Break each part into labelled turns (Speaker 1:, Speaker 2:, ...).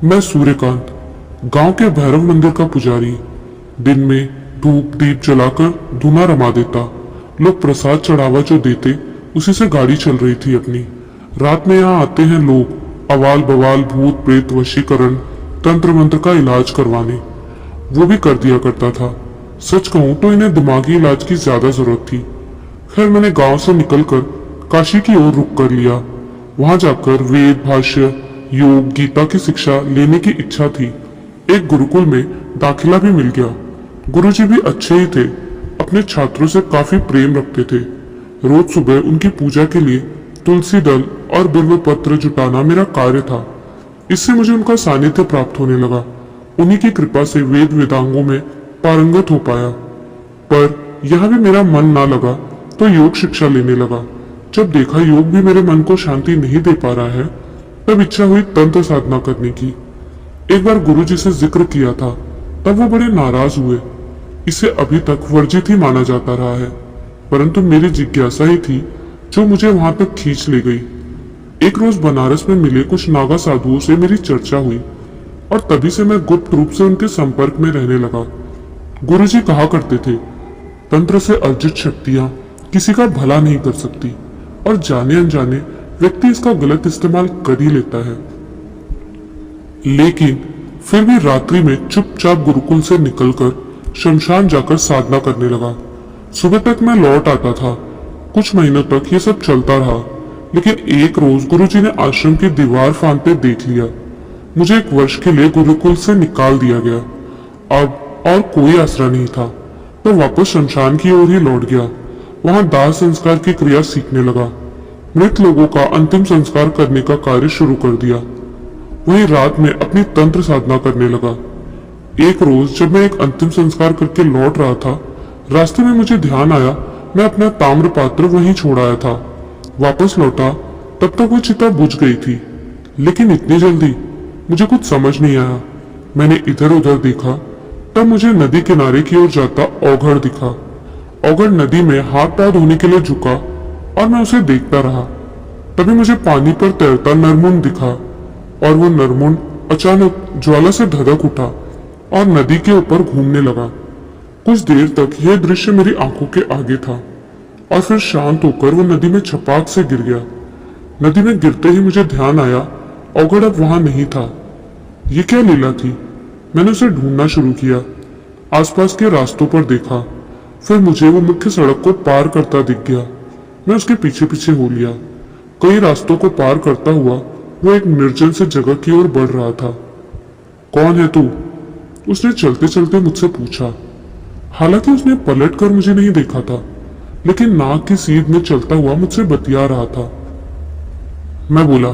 Speaker 1: मैं सूर्यकांत, गांव के भैरव मंदिर का पुजारी। दिन में धूप दीप जलाकर धुना रमा देता। लोग प्रसाद चढ़ावा जो देते, उसी से गाड़ी चल रही थी अपनी। रात में यहाँ आते हैं लोग, अवाल बवाल भूत प्रेत वशीकरण तंत्र मंत्र का इलाज करवाने। वो भी कर दिया करता था। सच कहूं तो इन्हें दिमागी इलाज की ज्यादा जरूरत थी। खैर मैंने गांव से निकलकर काशी की ओर रुख कर लिया। वहां जाकर वेद भाष्य योग गीता की शिक्षा लेने की इच्छा थी। एक गुरुकुल में दाखिला भी मिल गया। गुरुजी भी अच्छे ही थे, अपने छात्रों से काफी प्रेम रखते थे। रोज सुबह उनकी पूजा के लिए तुलसी दल और बिल्व पत्र जुटाना मेरा कार्य था। इससे मुझे उनका सानिध्य प्राप्त होने लगा। उन्हीं की कृपा से वेद वेदांगों में पारंगत हो पाया। पर यहाँ भी मेरा मन ना लगा तो योग शिक्षा लेने लगा। जब देखा योग भी मेरे मन को शांति नहीं दे पा रहा है, तब इच्छा हुई तंत्र साधना करने की। एक बार गुरुजी से जिक्र किया था, तब वो बड़े नाराज हुए। इसे अभी तक वर्जित ही माना जाता रहा है, परंतु मेरी जिज्ञासा ही थी जो मुझे वहां तक खींच ले गई। एक रोज बनारस में मिले कुछ नागा साधुओं से मेरी चर्चा हुई और तभी से मैं गुप्त रूप से उनके संपर्क में रहने लगा। गुरुजी कहा करते थे, तंत्र से अर्जित शक्तियां किसी का भला नहीं कर सकती और जाने अनजाने व्यक्ति इसका गलत इस्तेमाल कर ही लेता है। लेकिन फिर भी रात्रि में चुपचाप गुरुकुल से निकलकर शमशान जाकर साधना करने लगा। सुबह तक मैं लौट आता था। कुछ महीनों तक ये सब चलता रहा, लेकिन एक रोज गुरुजी ने आश्रम की दीवार फांदते देख लिया। मुझे एक वर्ष के लिए गुरुकुल से निकाल दिया गया। अब और कोई आसरा नहीं था, तो वापस शमशान की ओर ही लौट गया। वहां दाह संस्कार की क्रिया सीखने लगा। मृत लोगों का अंतिम संस्कार करने का कार्य शुरू कर दिया। वहीं रात में अपनी तंत्र साधना करने लगा। एक रोज जब मैं एक अंतिम संस्कार करके लौट रहा था, रास्ते में मुझे ध्यान आया मैं अपना ताम्र पात्र वहीं छोड़ आया था। वापस लौटा तब तक वो चिता बुझ गई थी, लेकिन इतनी जल्दी मुझे कुछ समझ नहीं आया। मैंने इधर उधर देखा, तब मुझे नदी किनारे की ओर जाता औघड़ दिखा। औघड़ नदी में हाथ पैर धोने के लिए झुका और मैं उसे देखता रहा। तभी मुझे पानी पर तैरता नरमुंड दिखा और वो नरमुंड अचानक ज्वाला से धधक उठा और नदी के ऊपर घूमने लगा। कुछ देर तक यह दृश्य मेरी आंखों के आगे था और फिर शांत होकर वो नदी में छपाक से गिर गया। नदी में गिरते ही मुझे ध्यान आया औघड़ अब वहां नहीं था। ये क्या लीला थी? मैंने उसे ढूंढना शुरू किया। आसपास के रास्तों पर देखा, फिर मुझे वो मुख्य सड़क को पार करता दिख गया। मैं उसके पीछे पीछे हो लिया। कई रास्तों को पार करता हुआ वो एक निर्जन से जगह की ओर बढ़ रहा था। कौन है तू? उसने चलते चलते मुझसे पूछा। हालांकि उसने पलट कर मुझे नहीं देखा था, लेकिन नाक की सीध में चलता हुआ मुझसे बतिया रहा था। मैं बोला,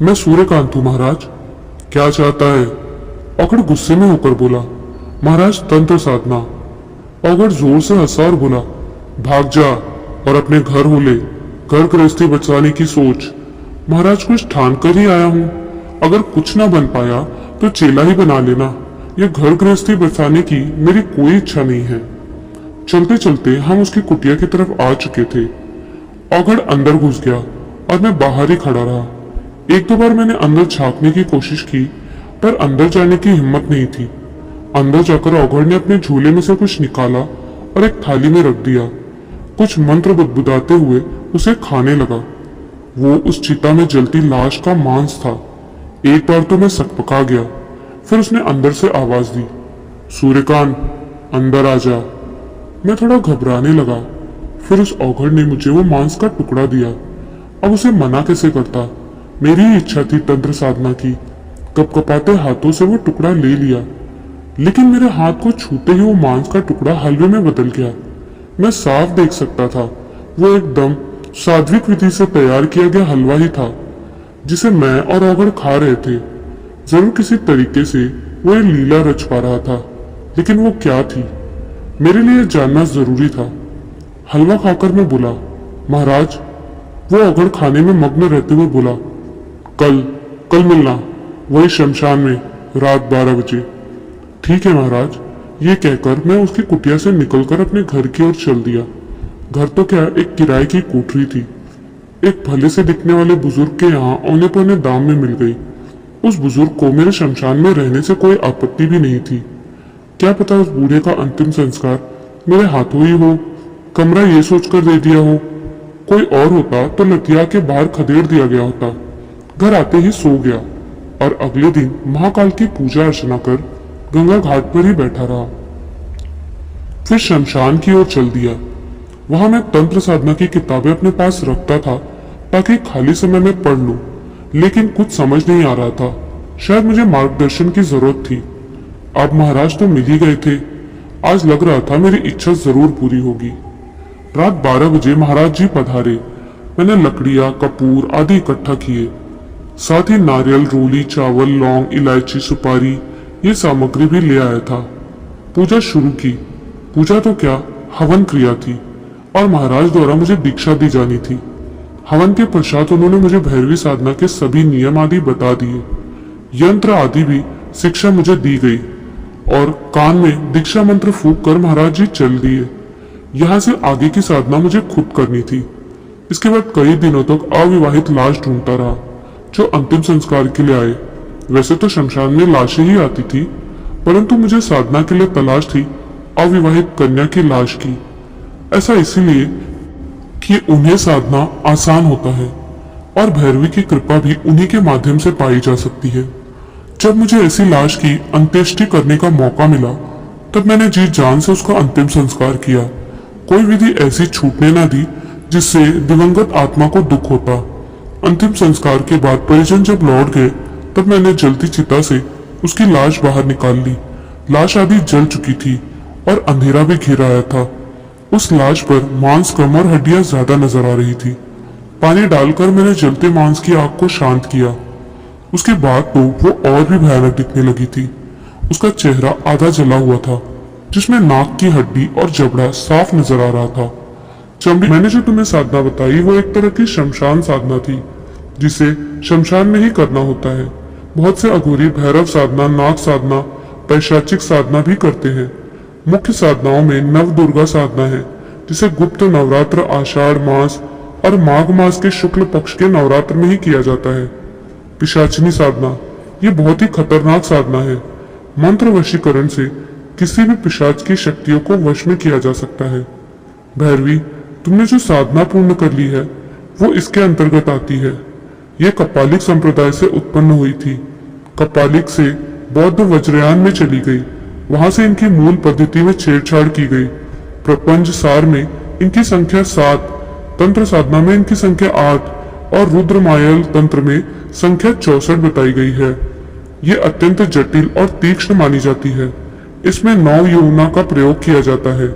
Speaker 1: मैं सूर्यकांत हूं महाराज। क्या चाहता है? औघड़ गुस्से में होकर बोला, महाराज तंत्र साधना। औघड़ जोर से हंसा और बोला, भाग जा और अपने घर हो ले। घर गृहस्थी बचाने की सोच। महाराज कुछ ठान कर ही आया हूं। अगर कुछ ना बन पाया तो चेला ही बना लेना। यह घर गृहस्थी बचाने की मेरी कोई इच्छा नहीं है। चलते चलते हम उसकी कुटिया की तरफ आ चुके थे। औघड़ अंदर घुस गया और मैं बाहर ही खड़ा रहा। एक दो बार मैंने अंदर झांकने की कोशिश की, पर अंदर जाने की हिम्मत नहीं थी। अंदर जाकर औघड़ ने अपने झूले में से कुछ निकाला और एक थाली में रख दिया। कुछ मंत्र बुदबुदाते हुए उसे खाने लगा। वो उस चिता में जलती लाश का मांस था। एक बार तो मैं सकपका गया। फिर उसने अंदर से आवाज दी, सूर्यकांत अंदर आ जा। मैं थोड़ा घबराने लगा। फिर उस औघड़ ने मुझे वो मांस का टुकड़ा दिया। अब उसे मना कैसे करता? मेरी ही इच्छा थी तंत्र साधना की। कपकपाते हाथों से वो टुकड़ा ले लिया, लेकिन मेरे हाथ को छूते ही वो मांस का टुकड़ा हलवे में बदल गया। मैं साफ देख सकता था वो एकदम सात्विक विधि से तैयार किया गया हलवा ही था, जिसे मैं और औघड़ खा रहे थे। जरूर किसी तरीके से वो एक लीला रच पा रहा था, लेकिन वो क्या थी मेरे लिए जानना जरूरी था। हलवा खाकर मैं बोला, महाराज। वो औघड़ खाने में मग्न रहते हुए बोला, कल मिलना वही शमशान में रात 12 बजे। ठीक है महाराज। ये कहकर मैं उसकी कुटिया से निकलकर अपने घर की ओर चल दिया। घर तो क्या, एक किराए की कोठरी थी। एक भले से दिखने वाले बुजुर्ग के यहाँ औने पौने दाम में मिल गई। उस बुजुर्ग को मेरे शमशान में रहने से कोई आपत्ति भी नहीं थी। क्या पता उस बूढ़े का अंतिम संस्कार मेरे हाथों ही हो, कमरा ये सोचकर दे दिया हो। कोई और होता तो लतिया के बाहर खदेड़ दिया गया होता। घर आते ही सो गया और अगले दिन महाकाल की पूजा अर्चना कर गंगा घाट पर ही बैठा रहा। फिर शमशान की ओर चल दिया। वहां मैं तंत्र साधना की किताबें अपने पास रखता था ताकि खाली समय में पढ़ लूं, लेकिन कुछ समझ नहीं आ रहा था। शायद मुझे मार्गदर्शन की जरूरत थी। अब महाराज तो मिल ही गए थे। आज लग रहा था मेरी इच्छा जरूर पूरी होगी। रात 12 बजे महाराज जी पधारे। मैंने लकड़ियां, कपूर आदि इकट्ठा किए। साथ ही नारियल, रोली, चावल, लौंग, इलायची, सुपारी ये सामग्री भी ले आया था। पूजा शुरू की। पूजा तो क्या, हवन क्रिया थी और महाराज द्वारा मुझे दीक्षा दी जानी थी। हवन के पश्चात उन्होंने मुझे भैरवी साधना के सभी नियम आदि बता दिए। यंत्र आदि भी शिक्षा मुझे दी गई और कान में दीक्षा मंत्र फूंक कर महाराज जी चल दिए। यहाँ से आगे की साधना मुझे खुद करनी थी। इसके बाद कई दिनों तक अविवाहित लाश ढूंढता रहा जो अंतिम संस्कार के लिए आए। वैसे तो शमशान में लाशें ही आती थी, परंतु मुझे साधना के लिए तलाश थी अविवाहित कन्या की लाश की। ऐसा इसीलिए कि उन्हें साधना आसान होता है और भैरवी की कृपा भी उन्हीं के माध्यम से पाई जा सकती है। जब मुझे ऐसी लाश की अंत्येष्टि करने का मौका मिला तब मैंने जी जान से उसका अंतिम संस्कार किया। कोई विधि ऐसी छूटने न दी जिससे दिवंगत आत्मा को दुख होता। अंतिम संस्कार के बाद परिजन जब लौट गए तब मैंने जलती चिता से उसकी लाश बाहर निकाल ली। लाश आदि जल चुकी थी और अंधेरा भी घिर आया था। उस लाश पर मांस कम और हड्डियां ज्यादा नजर आ रही थी। पानी डालकर मैंने जलते मांस की आग को शांत किया। उसके बाद तो वो और भी भयानक दिखने लगी थी। उसका चेहरा आधा जला हुआ था, जिसमें नाक की हड्डी और जबड़ा साफ नजर आ रहा था। चमड़ी, मैंने जो तुम्हें साधना बताई वो एक तरह की शमशान साधना थी, जिसे शमशान में ही करना होता है। बहुत से अघोरी भैरव साधना, नाग साधना, पैशाचिक साधना भी करते हैं। मुख्य साधनाओं में नव दुर्गा साधना है, जिसे गुप्त नवरात्र, आषाढ़ मास और माघ मास के शुक्ल पक्ष के नवरात्र में ही किया जाता है। पिशाचिनी साधना, ये बहुत ही खतरनाक साधना है। मंत्र वशीकरण से किसी भी पिशाच की शक्तियों को वश में किया जा सकता है। भैरवी, तुमने जो साधना पूर्ण कर ली है वो इसके अंतर्गत आती है। यह कपालिक संप्रदाय से उत्पन्न हुई थी। कपालिक से बौद्ध वज्रयान में चली गई। वहां से इनकी मूल पद्धति में छेड़छाड़ की गई। प्रपंच सार में इनकी संख्या 7, तंत्र साधना में इनकी संख्या 8 और रुद्रमायल तंत्र में संख्या 64 बताई गई है। ये अत्यंत जटिल और तीक्ष्ण मानी जाती है। इसमें 9 यमुना का प्रयोग किया जाता है।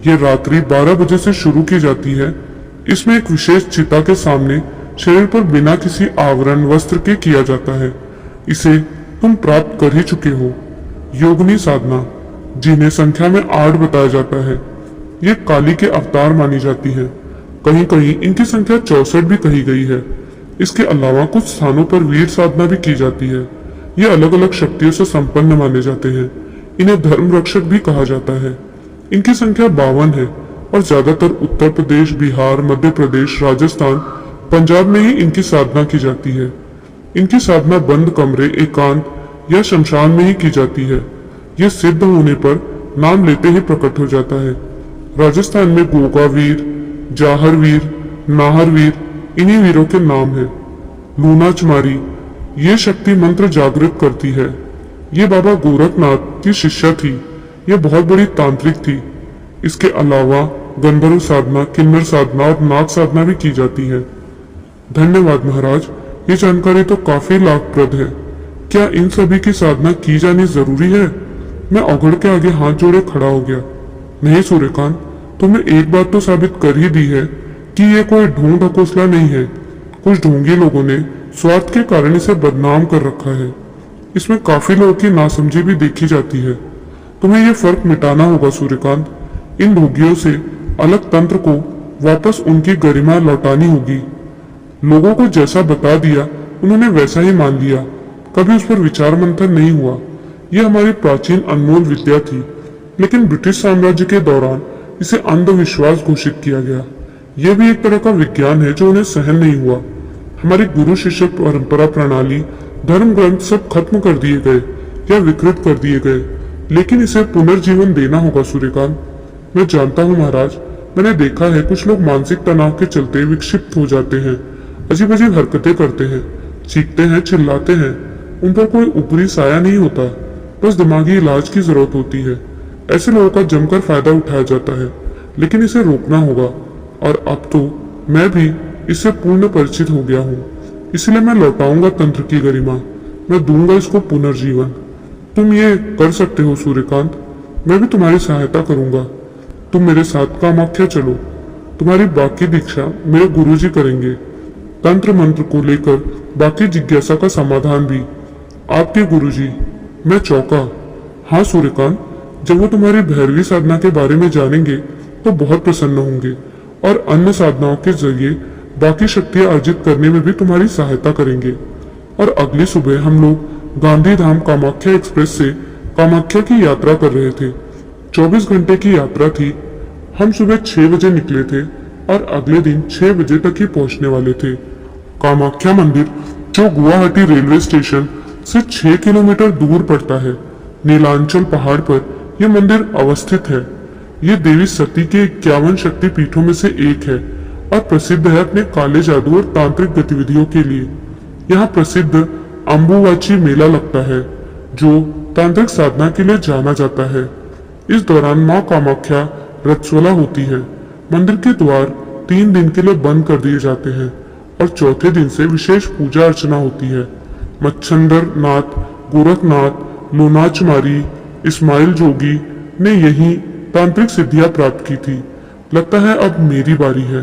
Speaker 1: यह रात्रि 12 बजे से शुरू की जाती है। इसमें एक विशेष चिता के सामने शरीर पर बिना किसी आवरण वस्त्र के किया जाता है। इसे तुम प्राप्त कर ही चुके हो। योगिनी साधना, जिन्हें संख्या में 8 बताया जाता है, ये काली के अवतार मानी जाती है। कहीं कहीं इनकी संख्या 64 भी कही गई है। इसके अलावा कुछ स्थानों पर वीर साधना भी की जाती है। ये अलग अलग शक्तियों से संपन्न माने जाते हैं। इन्हें धर्म रक्षक भी कहा जाता है। इनकी संख्या 52 है और ज्यादातर उत्तर प्रदेश, बिहार, मध्य प्रदेश, राजस्थान, पंजाब में ही इनकी साधना की जाती है। इनकी साधना बंद कमरे, एकांत या शमशान में ही की जाती है। यह सिद्ध होने पर नाम लेते ही प्रकट हो जाता है। राजस्थान में गोगा वीर, जाहर वीर, नाहर वीर इन्हीं वीरों के नाम है। लूना चमारी, ये शक्ति मंत्र जागृत करती है। ये बाबा गोरखनाथ की शिष्या थी। यह बहुत बड़ी तांत्रिक थी। इसके अलावा गंधर्व साधना, किन्नर साधना और नाग साधना भी की जाती है। धन्यवाद महाराज, ये जानकारी तो काफी लाभप्रद है। क्या इन सभी की साधना की जानी जरूरी है? मैं औघड़ के आगे हाथ जोड़े खड़ा हो गया। नहीं सूर्यकांत, तुमने एक बात तो साबित कर ही दी है कि यह कोई ढोंग ढकोसला नहीं है। कुछ ढोंगी लोगों ने स्वार्थ के कारण इसे बदनाम कर रखा है। इसमें काफी लोगों की नासमझी भी देखी जाती है। तुम्हें यह फर्क मिटाना होगा सूर्यकांत। इन ढोंगियों से अलग तंत्र को वापस उनकी गरिमा लौटानी होगी। लोगों को जैसा बता दिया उन्होंने वैसा ही मान लिया। कभी उस पर विचार मंथन नहीं हुआ। यह हमारी प्राचीन अनमोल विद्या थी, लेकिन ब्रिटिश साम्राज्य के दौरान इसे अंधविश्वास घोषित किया गया। यह भी एक तरह का विज्ञान है जो उन्हें सहन नहीं हुआ। हमारी गुरु शिष्य परंपरा प्रणाली धर्म ग्रंथ सब खत्म कर दिए गए या विकृत कर दिए गए, लेकिन इसे पुनर्जीवन देना होगा सूर्यकांत। मैं जानता हूँ महाराज, मैंने देखा है कुछ लोग मानसिक तनाव के चलते विक्षिप्त हो जाते हैं, अजीब अजीब हरकतें करते हैं, चीखते हैं, चिल्लाते हैं। उन पर कोई ऊपरी साया नहीं होता, बस दिमागी इलाज की जरूरत होती है। ऐसे लोगों का जमकर फायदा उठाया जाता है, लेकिन इसे रोकना होगा। और अब तो मैं भी इससे पूर्ण परिचित हो गया हूँ, इसलिए मैं लौटाऊंगा तंत्र की गरिमा, मैं दूंगा इसको पुनर्जीवन। तुम ये कर सकते हो सूर्यकांत, मैं भी तुम्हारी सहायता करूंगा। तुम मेरे साथ कामाख्या चलो, तुम्हारी बाकी दीक्षा मेरे गुरुजी करेंगे। तंत्र मंत्र को लेकर बाकी जिज्ञासा का समाधान भी आपके गुरुजी। मैं चौंका। हाँ सूर्यकांत, जब वो तुम्हारी भैरवी साधना के बारे में जानेंगे तो बहुत प्रसन्न होंगे और अन्य साधनाओं के जरिए बाकी शक्तियां अर्जित करने में भी तुम्हारी सहायता करेंगे। और अगली सुबह हम लोग गांधी धाम कामाख्या एक्सप्रेस से कामाख्या की यात्रा कर रहे थे। 24 घंटे की यात्रा थी। हम सुबह 6 बजे निकले थे और अगले दिन 6 बजे तक ही पहुंचने वाले थे। कामाख्या मंदिर, जो गुवाहाटी रेलवे स्टेशन से 6 किलोमीटर दूर पड़ता है, नीलांचल पहाड़ पर यह मंदिर अवस्थित है। ये देवी सती के 51 शक्ति पीठों में से एक है और प्रसिद्ध है अपने काले जादू और तांत्रिक गतिविधियों के लिए। यहाँ प्रसिद्ध अंबुवाची मेला लगता है, जो तांत्रिक साधना के लिए जाना जाता है। इस दौरान माँ कामाख्या रथस्वला होती है। मंदिर के द्वार 3 दिन के लिए बंद कर दिए जाते हैं और चौथे दिन से विशेष पूजा अर्चना होती है। मच्छंदर नाथ, गोरखनाथ, लोनाचमारी, इस्माइल जोगी ने यही तांत्रिक सिद्धियां प्राप्त की थी। लगता है अब मेरी बारी है।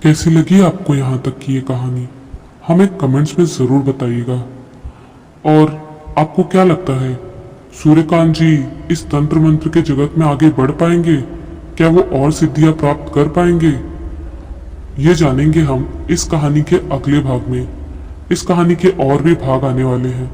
Speaker 1: कैसी लगी आपको यहाँ तक की ये कहानी, हमें कमेंट्स में जरूर बताइएगा। और आपको क्या लगता है, सूर्यकांत जी इस तंत्र मंत्र के जगत में आगे बढ़ पाएंगे? क्या वो और सिद्धियां प्राप्त कर पाएंगे? ये जानेंगे हम इस कहानी के अगले भाग में। इस कहानी के और भी भाग आने वाले हैं।